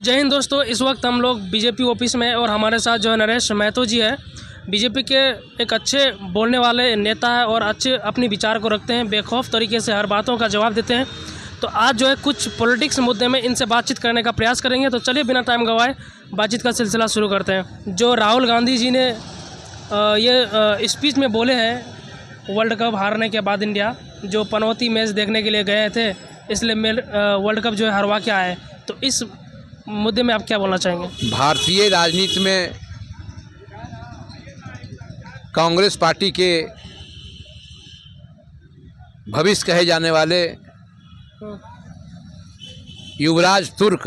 जय हिंद दोस्तों। इस वक्त हम लोग बीजेपी ऑफिस में और हमारे साथ जो है नरेश महतो जी है। बीजेपी के एक अच्छे बोलने वाले नेता है और अच्छे अपनी विचार को रखते हैं, बेखौफ तरीके से हर बातों का जवाब देते हैं। तो आज जो है कुछ पॉलिटिक्स मुद्दे में इनसे बातचीत करने का प्रयास करेंगे। तो चलिए बिना टाइम गंवाए बातचीत का सिलसिला शुरू करते हैं। जो राहुल गांधी जी ने ये स्पीच में बोले हैं वर्ल्ड कप हारने के बाद इंडिया जो पनौती मैच देखने के लिए गए थे, इसलिए वर्ल्ड कप जो है हरवा के आए। तो इस मुद्दे में आप क्या बोलना चाहेंगे? भारतीय राजनीति में कांग्रेस पार्टी के भविष्य कहे जाने वाले युवराज तुर्क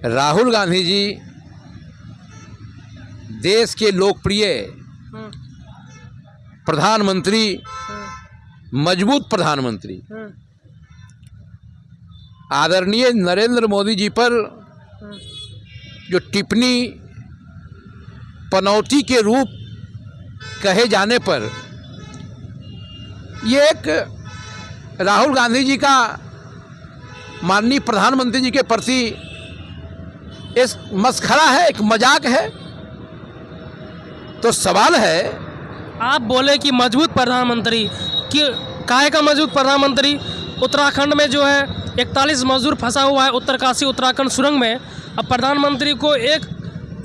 राहुल गांधी जी देश के लोकप्रिय प्रधानमंत्री, मजबूत प्रधानमंत्री आदरणीय नरेंद्र मोदी जी पर जो टिप्पणी पनौती के रूप कहे जाने पर ये एक राहुल गांधी जी का माननीय प्रधानमंत्री जी के प्रति एक मस्खरा है, एक मजाक है। तो सवाल है, आप बोले कि मजबूत प्रधानमंत्री, कि काहे का मजबूत प्रधानमंत्री? उत्तराखंड में जो है 41 मजदूर फंसा हुआ है उत्तरकाशी उत्तराखंड सुरंग में। अब प्रधानमंत्री को एक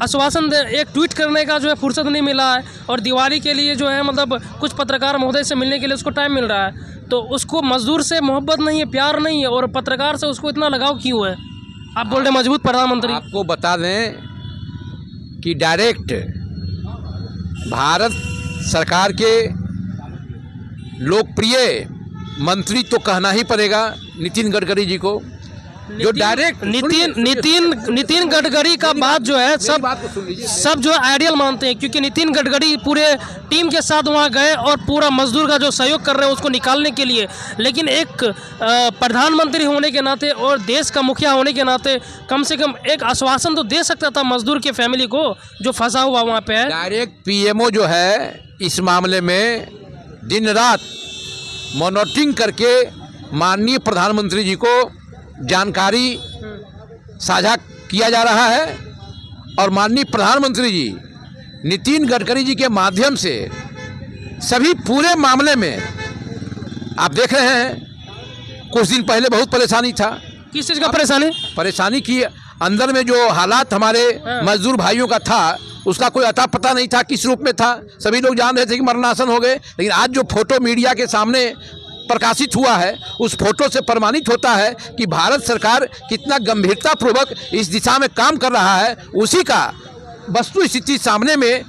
आश्वासन दे, एक ट्वीट करने का जो है फुर्सत नहीं मिला है। और दिवाली के लिए जो है मतलब कुछ पत्रकार महोदय से मिलने के लिए उसको टाइम मिल रहा है। तो उसको मजदूर से मोहब्बत नहीं है, प्यार नहीं है, और पत्रकार से उसको इतना लगाव क्यों है? आप बोल रहे मजबूत प्रधानमंत्री। आपको बता दें कि डायरेक्ट भारत सरकार के लोकप्रिय मंत्री तो कहना ही पड़ेगा नितिन गडकरी जी को, जो डायरेक्ट नितिन गडकरी का बात जो है सब जो है आइडियल मानते हैं, क्योंकि नितिन गडकरी पूरे टीम के साथ वहां गए और पूरा मजदूर का जो सहयोग कर रहे हैं उसको निकालने के लिए। लेकिन एक प्रधानमंत्री होने के नाते और देश का मुखिया होने के नाते कम से कम एक आश्वासन तो दे सकता था मजदूर के फैमिली को जो फंसा हुआ वहाँ पे है। डायरेक्ट पीएमओ जो है इस मामले में दिन रात मॉनिटरिंग करके माननीय प्रधानमंत्री जी को जानकारी साझा किया जा रहा है। और माननीय प्रधानमंत्री जी नितिन गडकरी जी के माध्यम से सभी पूरे मामले में आप देख रहे हैं, कुछ दिन पहले बहुत परेशानी था। किस चीज़ का परेशानी की अंदर में जो हालात हमारे मजदूर भाइयों का था उसका कोई अता पता नहीं था, किस रूप में था। सभी लोग जान रहे थे कि मरणासन हो गए, लेकिन आज जो फोटो मीडिया के सामने प्रकाशित हुआ है उस फोटो से प्रमाणित होता है कि भारत सरकार कितना गंभीरतापूर्वक इस दिशा में काम कर रहा है। उसी का वस्तु स्थिति सामने में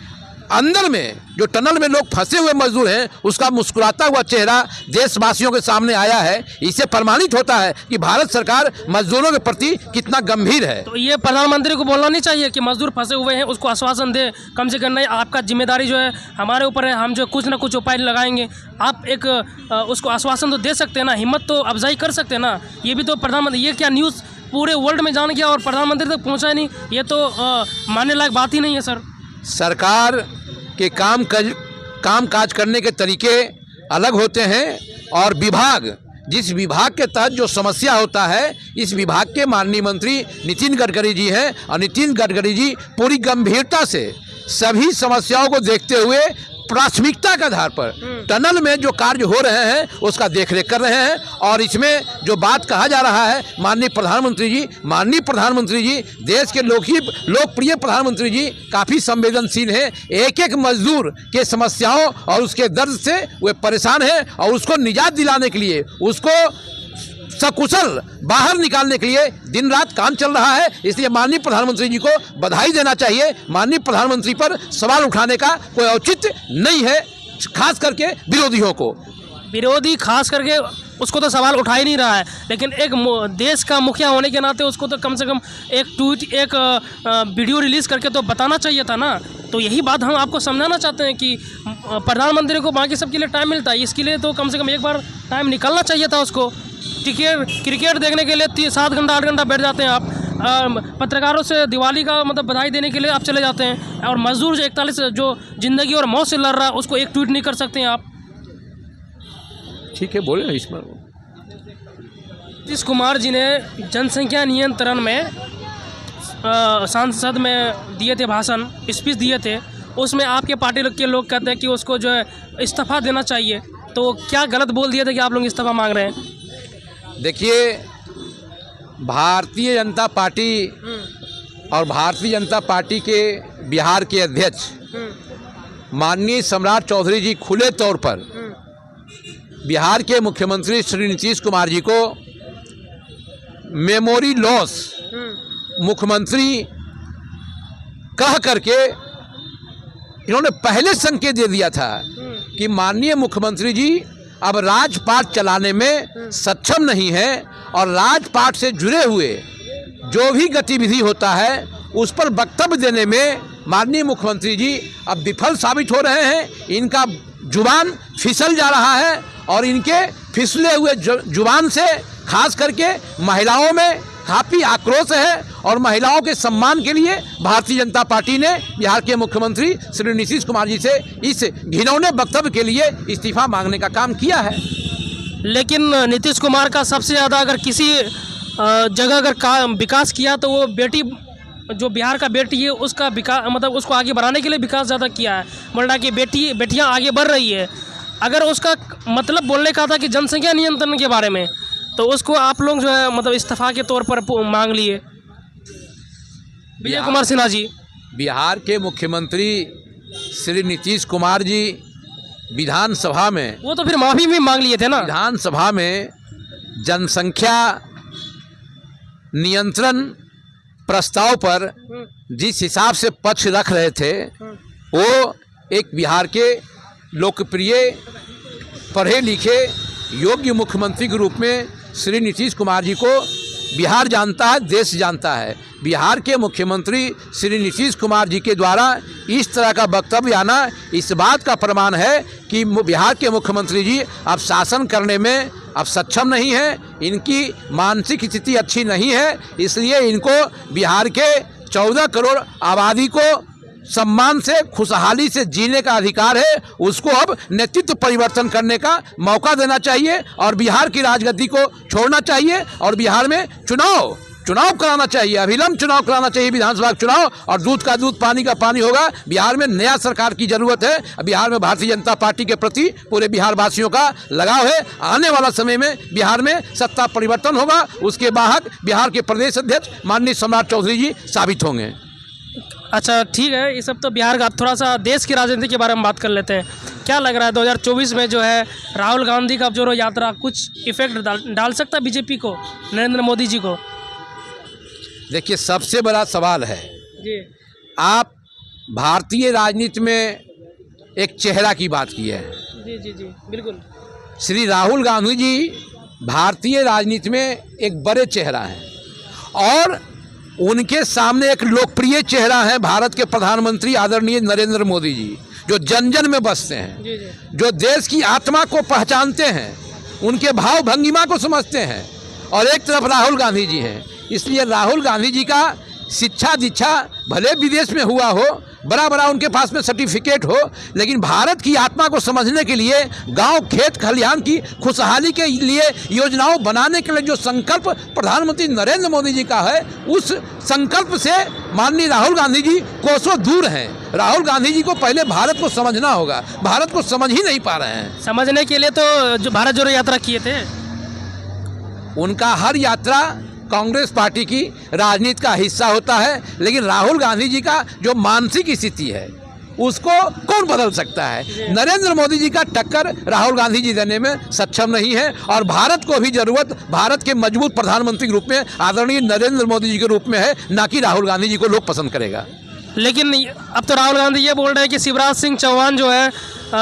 अंदर में जो टनल में लोग फंसे हुए मजदूर हैं उसका मुस्कुराता हुआ चेहरा देशवासियों के सामने आया है। इससे प्रमाणित होता है कि भारत सरकार मजदूरों के प्रति कितना गंभीर है। तो ये प्रधानमंत्री को बोलना नहीं चाहिए कि मजदूर फंसे हुए हैं, उसको आश्वासन दे कम से कम। नहीं, आपका जिम्मेदारी जो है हमारे ऊपर है, हम जो कुछ ना कुछ उपाय लगाएंगे। आप एक उसको आश्वासन तो दे सकते हैं ना, हिम्मत तो अफजाई कर सकते हैं ना। ये भी तो प्रधानमंत्री, ये क्या न्यूज़ पूरे वर्ल्ड में जान गया और प्रधानमंत्री तक पहुँचा ही नहीं? ये तो मानने लायक बात ही नहीं है सर। सरकार के काम काज करने के तरीके अलग होते हैं और विभाग, जिस विभाग के तहत जो समस्या होता है, इस विभाग के माननीय मंत्री नितिन गडकरी जी हैं। और नितिन गडकरी जी पूरी गंभीरता से सभी समस्याओं को देखते हुए प्राथमिकता के आधार पर टनल में जो कार्य हो रहे हैं उसका देखरेख कर रहे हैं। और इसमें जो बात कहा जा रहा है, माननीय प्रधानमंत्री जी देश के लोकप्रिय प्रधानमंत्री जी काफ़ी संवेदनशील हैं। एक एक मजदूर के समस्याओं और उसके दर्द से वे परेशान हैं और उसको निजात दिलाने के लिए, उसको सकुशल बाहर निकालने के लिए दिन रात काम चल रहा है। इसलिए माननीय प्रधानमंत्री जी को बधाई देना चाहिए। माननीय प्रधानमंत्री पर सवाल उठाने का कोई औचित्य नहीं है, खास करके विरोधियों को। विरोधी खास करके उसको तो सवाल उठा ही नहीं रहा है, लेकिन एक देश का मुखिया होने के नाते उसको तो कम से कम एक ट्वीट, एक वीडियो रिलीज़ करके तो बताना चाहिए था ना। तो यही बात हम आपको समझाना चाहते हैं कि प्रधानमंत्री को बाकी सबके लिए टाइम मिलता है, इसके लिए तो कम से कम एक बार टाइम निकालना चाहिए था उसको। क्रिकेट देखने के लिए 7 घंटा 8 घंटा बैठ जाते हैं आप। पत्रकारों से दिवाली का मतलब बधाई देने के लिए आप चले जाते हैं, और मजदूर जो 41 जो ज़िंदगी और मौत से लड़ रहा है उसको एक ट्वीट नहीं कर सकते हैं आप। ठीक है, बोले इस पर। नीतीश कुमार जी ने जनसंख्या नियंत्रण में संसद में दिए थे भाषण, स्पीच दिए थे, उसमें आपके पार्टी के लोग कहते हैं कि उसको जो है इस्तीफा देना चाहिए। तो क्या गलत बोल दिए थे कि आप लोग इस्तीफा मांग रहे हैं? देखिए, भारतीय जनता पार्टी और भारतीय जनता पार्टी के बिहार के अध्यक्ष माननीय सम्राट चौधरी जी खुले तौर पर बिहार के मुख्यमंत्री श्री नीतीश कुमार जी को मेमोरी लॉस मुख्यमंत्री कह करके इन्होंने पहले संकेत दे दिया था कि माननीय मुख्यमंत्री जी अब राजपाट चलाने में सक्षम नहीं है और राजपाट से जुड़े हुए जो भी गतिविधि होता है उस पर वक्तव्य देने में माननीय मुख्यमंत्री जी अब विफल साबित हो रहे हैं। इनका जुबान फिसल जा रहा है और इनके फिसले हुए जुबान से खास करके महिलाओं में काफ़ी आक्रोश है और महिलाओं के सम्मान के लिए भारतीय जनता पार्टी ने बिहार के मुख्यमंत्री श्री नीतीश कुमार जी से इस घिनौने वक्तव्य के लिए इस्तीफा मांगने का काम किया है। लेकिन नीतीश कुमार का सबसे ज़्यादा अगर किसी जगह अगर विकास किया तो वो बेटी, जो बिहार का बेटी है उसका विकास, मतलब उसको आगे बढ़ाने के लिए विकास ज़्यादा किया है। बोल रहा कि बेटियाँ आगे बढ़ रही है। अगर उसका मतलब बोलने का था कि जनसंख्या नियंत्रण के बारे में, तो उसको आप लोग जो है मतलब इस्तीफा के तौर पर मांग लिए। विजय कुमार सिन्हा जी, बिहार के मुख्यमंत्री श्री नीतीश कुमार जी विधानसभा में, वो तो फिर माफ़ी भी मांग लिए थे ना। विधानसभा में जनसंख्या नियंत्रण प्रस्ताव पर जिस हिसाब से पक्ष रख रहे थे, वो एक बिहार के लोकप्रिय पढ़े लिखे योग्य मुख्यमंत्री के रूप में श्री नीतीश कुमार जी को बिहार जानता है, देश जानता है। बिहार के मुख्यमंत्री श्री नीतीश कुमार जी के द्वारा इस तरह का वक्तव्य आना इस बात का प्रमाण है कि बिहार के मुख्यमंत्री जी अब शासन करने में अब सक्षम नहीं है, इनकी मानसिक स्थिति अच्छी नहीं है। इसलिए इनको बिहार के 14 करोड़ आबादी को सम्मान से, खुशहाली से जीने का अधिकार है। उसको अब नेतृत्व परिवर्तन करने का मौका देना चाहिए और बिहार की राजगद्दी को छोड़ना चाहिए और बिहार में चुनाव कराना चाहिए, अभिलंब चुनाव कराना चाहिए, विधानसभा चुनाव, और दूध का दूध पानी का पानी होगा। बिहार में नया सरकार की जरूरत है। बिहार में भारतीय जनता पार्टी के प्रति पूरे बिहार वासियों का लगाव है। आने वाला समय में बिहार में सत्ता परिवर्तन होगा, उसके बाद बिहार के प्रदेश अध्यक्ष माननीय सम्राट चौधरी जी साबित होंगे। अच्छा, ठीक है, ये सब तो बिहार का। थोड़ा सा देश की राजनीति के बारे में बात कर लेते हैं। क्या लग रहा है 2024 में जो है राहुल गांधी का जोड़ो यात्रा कुछ इफेक्ट डाल सकता है बीजेपी को, नरेंद्र मोदी जी को? देखिए, सबसे बड़ा सवाल है जी, आप भारतीय राजनीति में एक चेहरा की बात की है। जी जी जी, बिल्कुल। श्री राहुल गांधी जी भारतीय राजनीति में एक बड़े चेहरा हैं और उनके सामने एक लोकप्रिय चेहरा है भारत के प्रधानमंत्री आदरणीय नरेंद्र मोदी जी, जो जन जन में बसते हैं, जी जी, जो देश की आत्मा को पहचानते हैं, उनके भाव भंगिमा को समझते हैं। और एक तरफ राहुल गांधी जी हैं। इसलिए राहुल गांधी जी का शिक्षा दीक्षा भले विदेश में हुआ हो, बड़ा बड़ा उनके पास में सर्टिफिकेट हो, लेकिन भारत की आत्मा को समझने के लिए, गांव खेत खलिहान की खुशहाली के लिए योजनाओं बनाने के लिए जो संकल्प प्रधानमंत्री नरेंद्र मोदी जी का है, उस संकल्प से माननीय राहुल गांधी जी कोसों दूर हैं। राहुल गांधी जी को पहले भारत को समझना होगा, भारत को समझ ही नहीं पा रहे हैं। समझने के लिए तो जो भारत जोड़ो यात्रा किए थे, उनका हर यात्रा कांग्रेस पार्टी की राजनीति का हिस्सा होता है, लेकिन राहुल गांधी जी का जो मानसिक स्थिति है उसको कौन बदल सकता है? नरेंद्र मोदी जी का टक्कर राहुल गांधी जी देने में सक्षम नहीं है और भारत को भी जरूरत भारत के मजबूत प्रधानमंत्री के रूप में आदरणीय नरेंद्र मोदी जी के रूप में है, ना कि राहुल गांधी जी को लोग पसंद करेगा। लेकिन अब तो राहुल गांधी ये बोल रहे हैं कि शिवराज सिंह चौहान जो है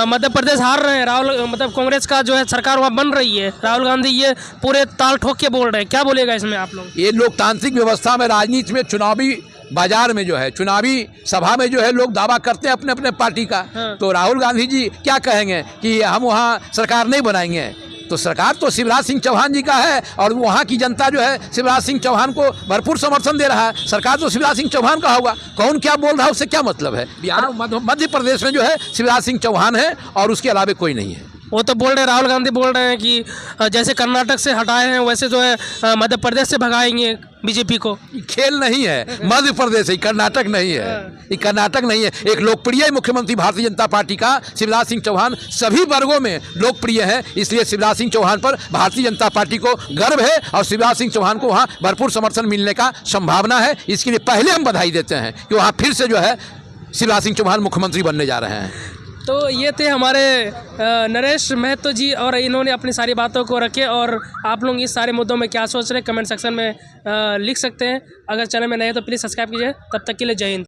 मध्य प्रदेश हार रहे हैं, राहुल मतलब कांग्रेस का जो है सरकार वहाँ बन रही है। राहुल गांधी ये पूरे ताल ठोक के बोल रहे हैं, क्या बोलेगा इसमें आप लोग? ये लोकतांत्रिक व्यवस्था में, राजनीति में, चुनावी बाजार में जो है, चुनावी सभा में जो है लोग दावा करते हैं अपने अपने पार्टी का। हाँ। तो राहुल गांधी जी क्या कहेंगे कि हम वहाँ सरकार नहीं बनाएंगे? तो सरकार तो शिवराज सिंह चौहान जी का है और वहाँ की जनता जो है शिवराज सिंह चौहान को भरपूर समर्थन दे रहा है। सरकार तो शिवराज सिंह चौहान का होगा, कौन क्या बोल रहा है उससे क्या मतलब है? बिहार मध्य प्रदेश में जो है शिवराज सिंह चौहान है और उसके अलावा कोई नहीं है। वो तो बोल रहे, राहुल गांधी बोल रहे हैं कि जैसे कर्नाटक से हटाए हैं वैसे जो है मध्य प्रदेश से भगाएंगे बीजेपी को। खेल नहीं है, मध्य प्रदेश है, कर्नाटक नहीं है, ये कर्नाटक नहीं है। एक लोकप्रिय मुख्यमंत्री भारतीय जनता पार्टी का शिवराज सिंह चौहान सभी वर्गों में लोकप्रिय है, इसलिए शिवराज सिंह चौहान पर भारतीय जनता पार्टी को गर्व है और शिवराज सिंह चौहान को वहाँ भरपूर समर्थन मिलने का संभावना है। इसके लिए पहले हम बधाई देते हैं कि वहाँ फिर से जो है शिवराज सिंह चौहान मुख्यमंत्री बनने जा रहे हैं। तो ये थे हमारे नरेश महतो जी और इन्होंने अपनी सारी बातों को रखे। और आप लोग इस सारे मुद्दों में क्या सोच रहे हैं कमेंट सेक्शन में लिख सकते हैं। अगर चैनल में नए हैं तो प्लीज़ सब्सक्राइब कीजिए। तब तक के लिए जय हिंद।